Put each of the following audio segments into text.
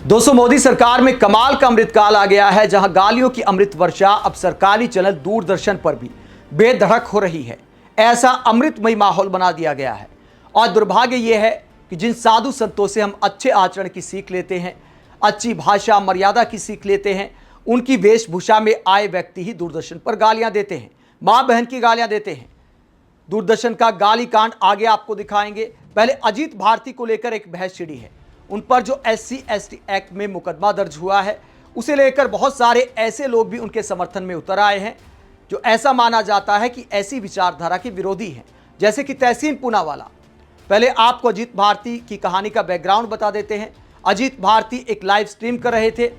दोस्तों, मोदी सरकार में कमाल का अमृतकाल आ गया है, जहां गालियों की अमृत वर्षा अब सरकारी चैनल दूरदर्शन पर भी बेधड़क हो रही है। ऐसा अमृतमय माहौल बना दिया गया है। और दुर्भाग्य यह है कि जिन साधु संतों से हम अच्छे आचरण की सीख लेते हैं, अच्छी भाषा मर्यादा की सीख लेते हैं, उनकी वेशभूषा में आए व्यक्ति ही दूरदर्शन पर गालियां देते हैं, माँ बहन की गालियां देते हैं। दूरदर्शन का गाली कांड आगे आपको दिखाएंगे। पहले अजीत भारती को लेकर एक बहस छिड़ी है। उन पर जो SC/ST एक्ट में मुकदमा दर्ज हुआ है, उसे लेकर बहुत सारे ऐसे लोग भी उनके समर्थन में उतर आए हैं जो ऐसा माना जाता है कि ऐसी विचारधारा के विरोधी हैं, जैसे कि तहसीन पूनावाला। पहले आपको अजीत भारती की कहानी का बैकग्राउंड बता देते हैं। अजीत भारती एक लाइव स्ट्रीम कर रहे थे।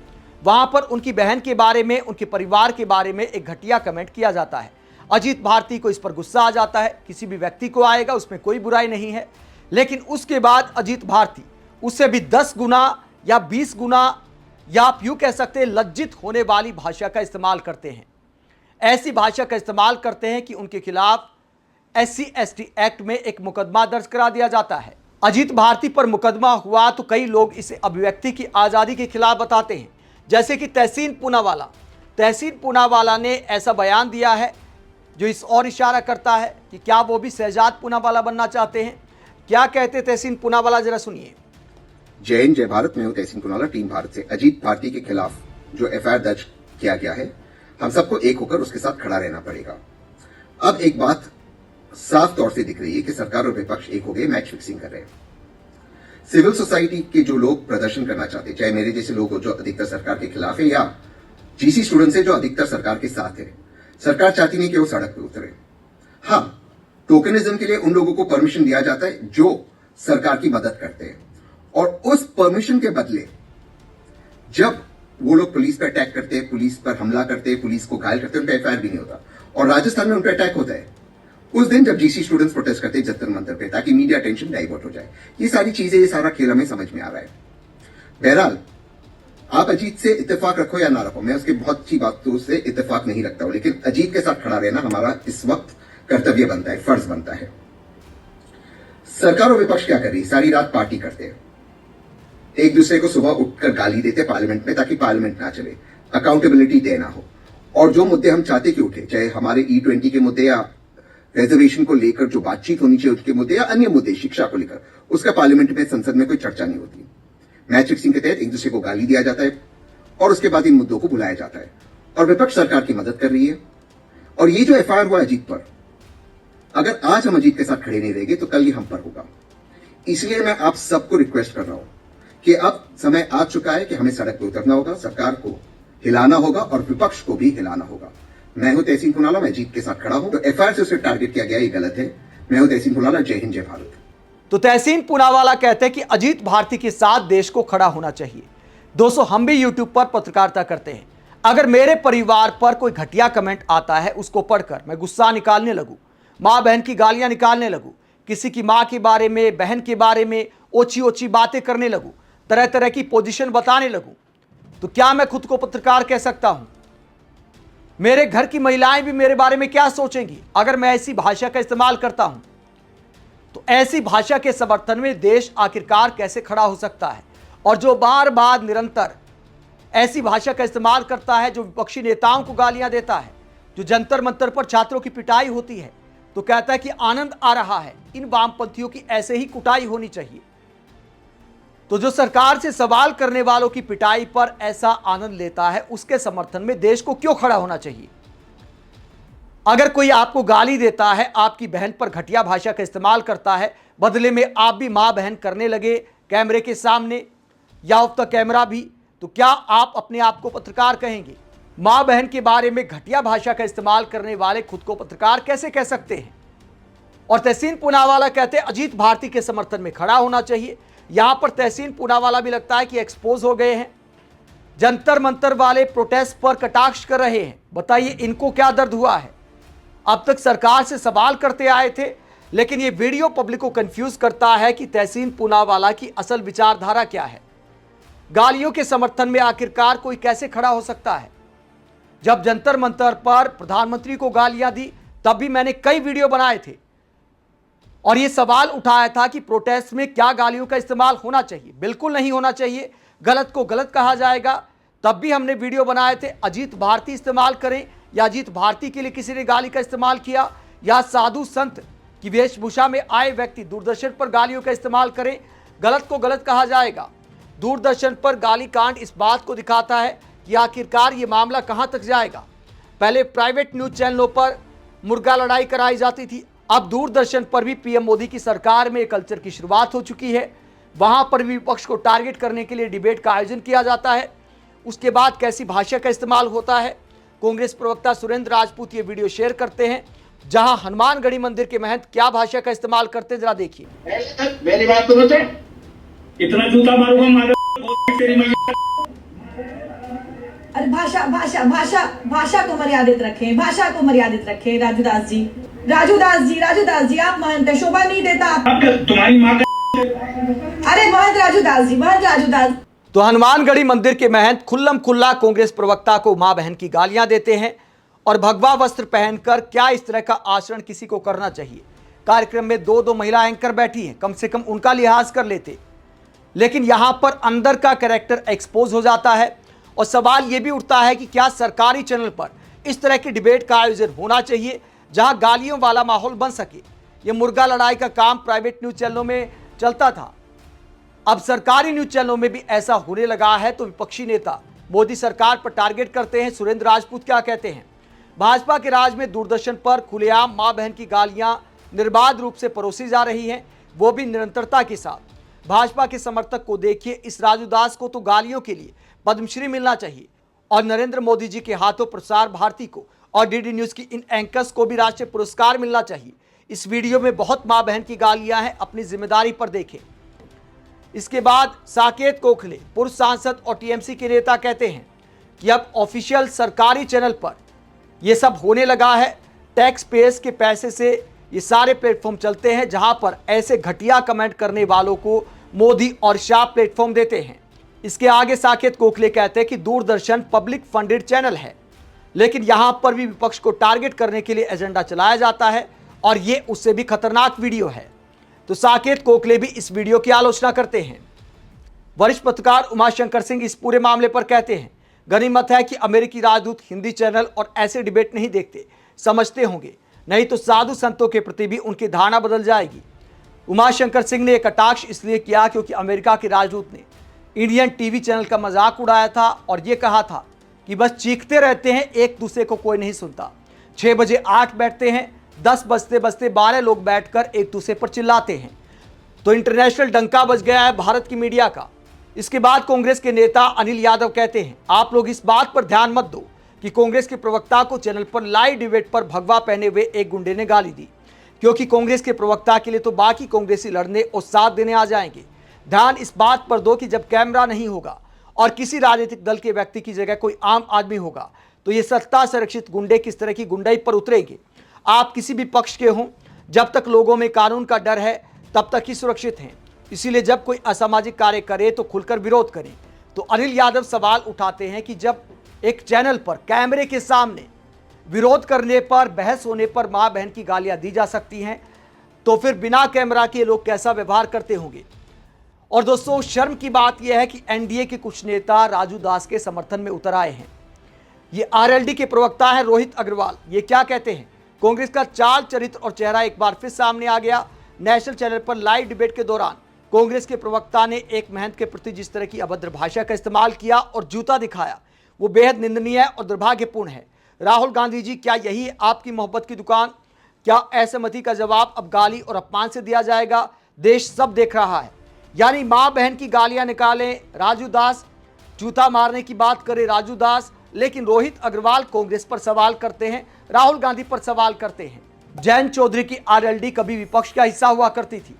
वहां पर उनकी बहन के बारे में, उनके परिवार के बारे में एक घटिया कमेंट किया जाता है। अजीत भारती को इस पर गुस्सा आ जाता है। किसी भी व्यक्ति को आएगा, उसमें कोई बुराई नहीं है। लेकिन उसके बाद अजीत भारती उससे भी 10 गुना या 20 गुना या आप यूं कह सकते हैं लज्जित होने वाली भाषा का इस्तेमाल करते हैं। ऐसी भाषा का इस्तेमाल करते हैं कि उनके खिलाफ SC/ST एक्ट में एक मुकदमा दर्ज करा दिया जाता है। अजीत भारती पर मुकदमा हुआ तो कई लोग इसे अभिव्यक्ति की आज़ादी के खिलाफ बताते हैं, जैसे कि तहसीन पूनावाला। तहसीन पूनावाला ने ऐसा बयान दिया है जो इस और इशारा करता है कि क्या वो भी शहजाद पूनावाला बनना चाहते हैं। क्या कहते तहसीन पूनावाला, जरा सुनिए। जय हिंद, जय भारत। मैं हूं तहसीन पूनावाला, टीम भारत से। अजीत भारती के खिलाफ जो FIR दर्ज किया गया है, हम सबको एक होकर उसके साथ खड़ा रहना पड़ेगा। अब एक बात साफ तौर से दिख रही है कि सरकार और विपक्ष एक हो गए, मैच फिक्सिंग कर रहे हैं। सिविल सोसाइटी के जो लोग प्रदर्शन करना चाहते हैं, चाहे मेरे जैसे लोग हो जो अधिकतर सरकार के खिलाफ है, या GC स्टूडेंट्स है जो अधिकतर सरकार के साथ है, सरकार चाहती नहीं कि वो सड़क पर उतरे। हाँ, टोकनिज्म के लिए उन लोगों को परमिशन दिया जाता है जो सरकार की मदद करते हैं, और उस परमिशन के बदले जब वो लोग पुलिस पर अटैक करते हैं, पुलिस पर हमला करते हैं, पुलिस को घायल करते हैं, उनका FIR भी नहीं होता। और राजस्थान में उन पर अटैक होता है उस दिन जब GC स्टूडेंट्स प्रोटेस्ट करते हैं जंतर मंतर पे, ताकि मीडिया अटेंशन डाइवर्ट हो जाए। ये सारी चीजें, ये सारा खेल हमें समझ में आ रहा है। बहरहाल, आप अजीत से इत्तेफाक रखो या ना रखो, मैं उसके बहुत अच्छी बातों से इत्तेफाक नहीं रखता हूं, लेकिन अजीत के साथ खड़ा रहना हमारा इस वक्त कर्तव्य बनता है, फर्ज बनता है। सरकार और विपक्ष क्या कर रही है? सारी रात पार्टी करते हैं, एक दूसरे को सुबह उठकर गाली देते पार्लियामेंट में, ताकि पार्लियामेंट ना चले, अकाउंटेबिलिटी देना हो। और जो मुद्दे हम चाहते कि उठे, चाहे हमारे E20 के मुद्दे या रिजर्वेशन को लेकर जो बातचीत होनी चाहिए उसके मुद्दे, या अन्य मुद्दे, शिक्षा को लेकर, उसका पार्लियामेंट में, संसद में कोई चर्चा नहीं होती। मैच फिक्सिंग के तहत एक दूसरे को गाली दिया जाता है और उसके बाद इन मुद्दों को भुलाया जाता है, और विपक्ष सरकार की मदद कर रही है। और ये जो FIR हुआ अजीत पर, अगर आज हम अजीत के साथ खड़े नहीं रहेंगे तो कल ये हम पर होगा। इसलिए मैं आप सबको रिक्वेस्ट कर रहा हूं कि अब समय आ चुका है कि हमें सड़क पर उतरना होगा, सरकार को हिलाना होगा और विपक्ष को भी हिलाना होगा। मैं हूं तहसीन पूनावाला, मैं जीत के साथ खड़ा हूं। तो FIR से उसे टारगेट किया गया, ये गलत है। मैं हूं तहसीन पूनावाला, जय हिंद, जय भारत। तो तहसीन पूनावाला कहते हैं कि अजीत भारती के साथ देश को खड़ा होना चाहिए। दोस्तों, हम भी YouTube पर पत्रकारिता करते हैं। अगर मेरे परिवार पर कोई घटिया कमेंट आता है, उसको पढ़कर मैं गुस्सा निकालने लगूं, माँ बहन की गालियां निकालने लगूं, किसी की माँ के बारे में, बहन के बारे में ओछी ओछी बातें करने लगूं, तरह तरह की पोजीशन बताने लगूं, तो क्या मैं खुद को पत्रकार कह सकता हूं? मेरे घर की महिलाएं भी मेरे बारे में क्या सोचेंगी अगर मैं ऐसी भाषा का इस्तेमाल करता हूं? तो ऐसी भाषा के समर्थन में देश आखिरकार कैसे खड़ा हो सकता है? और जो बार बार निरंतर ऐसी भाषा का इस्तेमाल करता है, जो विपक्षी नेताओं को गालियां देता है, जो जंतर मंतर पर छात्रों की पिटाई होती है तो कहता है कि आनंद आ रहा है, इन वामपंथियों की ऐसे ही कुटाई होनी चाहिए। तो जो सरकार से सवाल करने वालों की पिटाई पर ऐसा आनंद लेता है, उसके समर्थन में देश को क्यों खड़ा होना चाहिए? अगर कोई आपको गाली देता है, आपकी बहन पर घटिया भाषा का इस्तेमाल करता है, बदले में आप भी मां बहन करने लगे कैमरे के सामने या ऑफ द कैमरा भी, तो क्या आप अपने आप को पत्रकार कहेंगे? मां बहन के बारे में घटिया भाषा का इस्तेमाल करने वाले खुद को पत्रकार कैसे कह सकते हैं? और तहसीन पूनावाला कहते हैं अजीत भारती के समर्थन में खड़ा होना चाहिए। यहां पर तहसीन पूनावाला भी लगता है कि एक्सपोज हो गए हैं। जंतर मंतर वाले प्रोटेस्ट पर कटाक्ष कर रहे हैं। बताइए, इनको क्या दर्द हुआ है? अब तक सरकार से सवाल करते आए थे, लेकिन ये वीडियो पब्लिक को कंफ्यूज करता है कि तहसीन पूनावाला की असल विचारधारा क्या है। गालियों के समर्थन में आखिरकार कोई कैसे खड़ा हो सकता है? जब जंतर मंतर पर प्रधानमंत्री को गालियां दी, तब भी मैंने कई वीडियो बनाए थे और यह सवाल उठाया था कि प्रोटेस्ट में क्या गालियों का इस्तेमाल होना चाहिए। बिल्कुल नहीं होना चाहिए। गलत को गलत कहा जाएगा। तब भी हमने वीडियो बनाए थे, अजीत भारती इस्तेमाल करें या अजीत भारती के लिए किसी ने गाली का इस्तेमाल किया, या साधु संत की वेशभूषा में आए व्यक्ति दूरदर्शन पर गालियों का इस्तेमाल करें, गलत को गलत कहा जाएगा। दूरदर्शन पर गाली कांड इस बात को दिखाता है कि आखिरकार ये मामला कहां तक जाएगा। पहले प्राइवेट न्यूज चैनलों पर मुर्गा लड़ाई कराई जाती थी, अब दूरदर्शन पर भी पीएम मोदी की सरकार में कल्चर की शुरुआत हो चुकी है। वहां पर भी विपक्ष को टारगेट करने के लिए डिबेट का आयोजन किया जाता है। उसके बाद कैसी भाषा का इस्तेमाल होता है। कांग्रेस प्रवक्ता सुरेंद्र राजपूत ये वीडियो शेयर करते हैं, जहां हनुमानगढ़ी मंदिर के महंत क्या भाषा का इस्तेमाल करते हैं, जरा देखिए। मेरी बात तो बचे, इतना जूता मारूंगा मारो तेरी मैया। अरे भाषा भाषा भाषा भाषा को मर्यादित रखें, भाषा को मर्यादित रखें। राजूदास जी, राजूदास जी आप महंत है, शोभा नहीं देता आप। तुम्हारी माँ का अरे महंत राजूदास। तो हनुमानगढ़ी मंदिर के महंत खुल्लम खुल्ला कांग्रेस प्रवक्ता को मां बहन की गालियां देते हैं और भगवा वस्त्र पहनकर क्या इस तरह का आचरण किसी को करना चाहिए। कार्यक्रम में दो महिला एंकर बैठी हैं, कम से कम उनका लिहाज कर लेते। लेकिन यहां पर अंदर का कैरेक्टर एक्सपोज हो जाता है और सवाल यह भी उठता है कि क्या सरकारी चैनल पर इस तरह की डिबेट का आयोजन होना चाहिए जहां गालियों वाला माहौल बन सके। यह मुर्गा लड़ाई का काम प्राइवेट न्यूज चैनलों में चलता था, अब सरकारी न्यूज चैनलों में भी ऐसा होने लगा है। तो विपक्षी नेता मोदी सरकार पर टारगेट करते हैं। सुरेंद्र राजपूत क्या कहते हैं? भाजपा के राज में दूरदर्शन पर खुलेआम मां बहन की गालियां निर्बाध रूप से परोसी जा रही हैं, वो भी निरंतरता के साथ। भाजपा के समर्थक को देखिए, इस राजूदास को तो गालियों के लिए पद्मश्री मिलना चाहिए और नरेंद्र मोदी जी के हाथों प्रसार भारती को और डीडी न्यूज की इन एंकर्स को भी राष्ट्रीय पुरस्कार मिलना चाहिए। इस वीडियो में बहुत मां बहन की गालियां हैं, अपनी जिम्मेदारी पर देखें। इसके बाद साकेत गोखले पूर्व सांसद और टीएमसी के नेता कहते हैं कि अब ऑफिशियल सरकारी चैनल पर यह सब होने लगा है। टैक्स पेयर्स के पैसे से ये सारे प्लेटफॉर्म चलते हैं, जहां पर ऐसे घटिया कमेंट करने वालों को मोदी और शाह प्लेटफॉर्म देते हैं। इसके आगे साकेत गोखले कहते हैं कि दूरदर्शन पब्लिक फंडेड चैनल है, लेकिन यहां पर भी विपक्ष को टारगेट करने के लिए एजेंडा चलाया जाता है और ये उससे भी खतरनाक वीडियो है। तो साकेत गोखले भी इस वीडियो की आलोचना करते हैं। वरिष्ठ पत्रकार उमाशंकर सिंह इस पूरे मामले पर कहते हैं, गनीमत है कि अमेरिकी राजदूत हिंदी चैनल और ऐसे डिबेट नहीं देखते, समझते होंगे, नहीं तो साधु संतों के प्रति भी उनकी धारणा बदल जाएगी। उमाशंकर सिंह ने एक कटाक्ष इसलिए किया क्योंकि अमेरिका के राजदूत ने इंडियन टीवी चैनल का मजाक उड़ाया था और यह कहा था कि बस चीखते रहते हैं, एक दूसरे को कोई नहीं सुनता। 6 बजे 8 बैठते हैं, 10 बजते बजते 12 लोग बैठकर एक दूसरे पर चिल्लाते हैं। तो इंटरनेशनल डंका बज गया है भारत की मीडिया का। इसके बाद कांग्रेस के नेता अनिल यादव कहते हैं, आप लोग इस बात पर ध्यान मत दो कि कांग्रेस के प्रवक्ता को चैनल पर लाइव डिबेट पर भगवा पहने हुए एक गुंडे ने गाली दी, क्योंकि कांग्रेस के प्रवक्ता के लिए तो बाकी कांग्रेसी लड़ने और साथ देने आ जाएंगे। ध्यान इस बात पर दो कि जब कैमरा नहीं होगा और किसी राजनीतिक दल के व्यक्ति की जगह कोई आम आदमी होगा, तो ये सत्ता संरक्षित गुंडे किस तरह की गुंडाई पर उतरेंगे। आप किसी भी पक्ष के हों, जब तक लोगों में कानून का डर है तब तक ही सुरक्षित हैं। इसीलिए जब कोई असामाजिक कार्य करे तो खुलकर विरोध करें। तो अनिल यादव सवाल उठाते हैं कि जब एक चैनल पर कैमरे के सामने विरोध करने पर, बहस होने पर मां बहन की गालियां दी जा सकती हैं, तो फिर बिना कैमरा के लोग कैसा व्यवहार करते होंगे। और दोस्तों, शर्म की बात यह है कि एनडीए के कुछ नेता राजू दास के समर्थन में उतर आए हैं। ये आरएलडी के प्रवक्ता हैं रोहित अग्रवाल। ये क्या कहते हैं? कांग्रेस का चाल चरित्र और चेहरा एक बार फिर सामने आ गया। नेशनल चैनल पर लाइव डिबेट के दौरान कांग्रेस के प्रवक्ता ने एक महंत के प्रति जिस तरह की अभद्र भाषा का इस्तेमाल किया और जूता दिखाया, वो बेहद निंदनीय और दुर्भाग्यपूर्ण है। राहुल गांधी जी, क्या यही है आपकी मोहब्बत की दुकान? क्या असहमति का जवाब अब गाली और अपमान से दिया जाएगा? देश सब देख रहा है। यानी मां बहन की गालियां निकालें राजू दास, जूता मारने की बात करे राजू दास, लेकिन रोहित अग्रवाल कांग्रेस पर सवाल करते हैं, राहुल गांधी पर सवाल करते हैं। जयंत चौधरी की आरएलडी कभी विपक्ष का हिस्सा हुआ करती थी,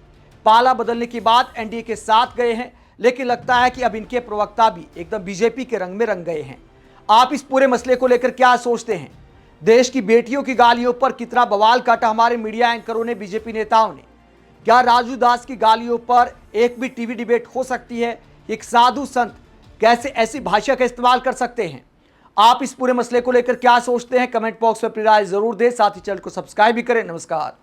पाला बदलने के बाद एनडीए के साथ गए हैं, लेकिन लगता है कि अब इनके प्रवक्ता भी एकदम बीजेपी के रंग में रंग गए हैं। आप इस पूरे मसले को लेकर क्या सोचते हैं? देश की बेटियों की गालियों पर कितना बवाल काटा हमारे मीडिया एंकरों ने, बीजेपी नेताओं ने। क्या राजू दास की गालियों पर एक भी टीवी डिबेट हो सकती है? एक साधु संत कैसे ऐसी भाषा का इस्तेमाल कर सकते हैं? आप इस पूरे मसले को लेकर क्या सोचते हैं? कमेंट बॉक्स में अपनी राय जरूर दें, साथ ही चैनल को सब्सक्राइब भी करें। नमस्कार।